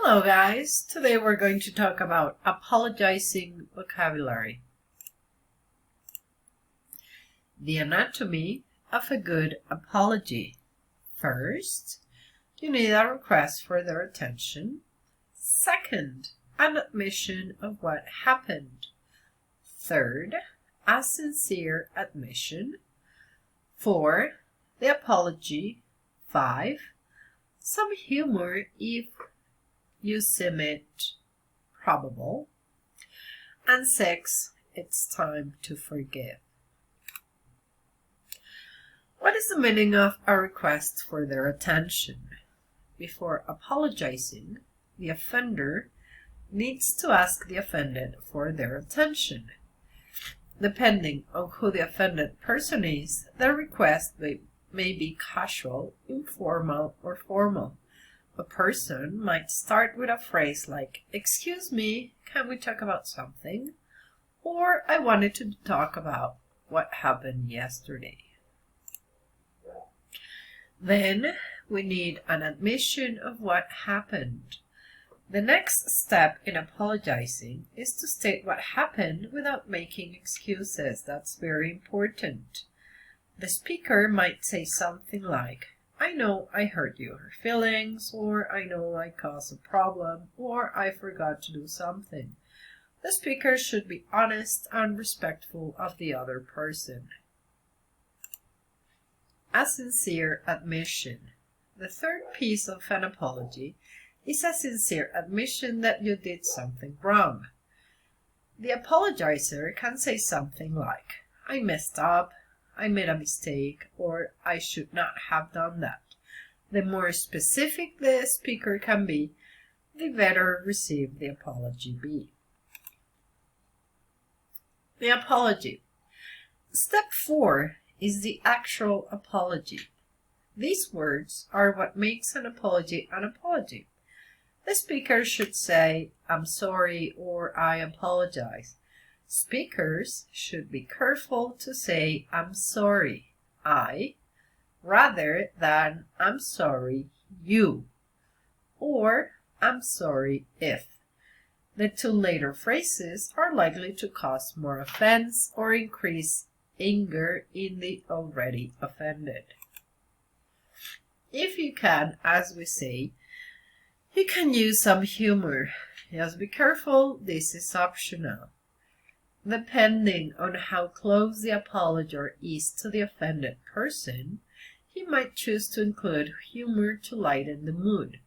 Hello guys, today we're going to talk about apologizing vocabulary. The anatomy of a good apology. First, you need a request for their attention. Second, an admission of what happened. Third, a sincere admission. 4, the apology. 5, some humor if you seem it probable. And 6, it's time to forgive. What is the meaning of a request for their attention? Before apologizing, the offender needs to ask the offended for their attention. Depending on who the offended person is, the request may be casual, informal, or formal. A person might start with a phrase like, "Excuse me, can we talk about something?" Or, "I wanted to talk about what happened yesterday." Then, we need an admission of what happened. The next step in apologizing is to state what happened without making excuses. That's very important. The speaker might say something like, "I know I hurt your feelings," or "I know I caused a problem," or "I forgot to do something." The speaker should be honest and respectful of the other person. A sincere admission. The third piece of an apology is a sincere admission that you did something wrong. The apologizer can say something like, "I messed up," "I made a mistake," or "I should not have done that." The more specific the speaker can be, the better received the apology be. The apology. Step 4 is the actual apology. These words are what makes an apology an apology. The speaker should say, "I'm sorry," or "I apologize." Speakers should be careful to say, "I'm sorry, I," rather than "I'm sorry, you," or "I'm sorry, if." The two later phrases are likely to cause more offense or increase anger in the already offended. If you can, as we say, you can use some humor. Just be careful, this is optional. Depending on how close the apologer is to the offended person, he might choose to include humor to lighten the mood.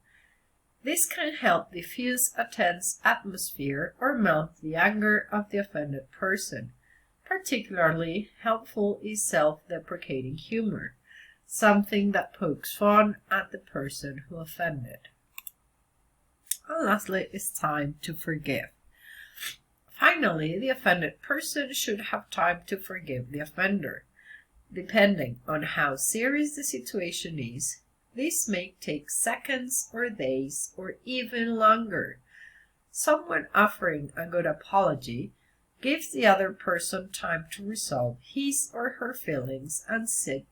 This can help diffuse a tense atmosphere or melt the anger of the offended person. Particularly helpful is self-deprecating humor, something that pokes fun at the person who offended. And lastly, it's time to forgive. Finally, the offended person should have time to forgive the offender. Depending on how serious the situation is, this may take seconds or days or even longer. Someone offering a good apology gives the other person time to resolve his or her feelings and seek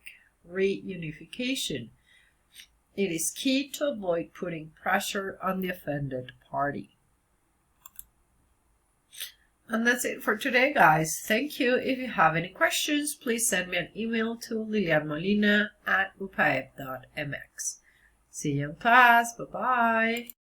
reunification. It is key to avoid putting pressure on the offended party. And that's it for today, guys. Thank you. If you have any questions, please send me an email to lilianmolina@upaeb.mx. See you in class. Bye-bye.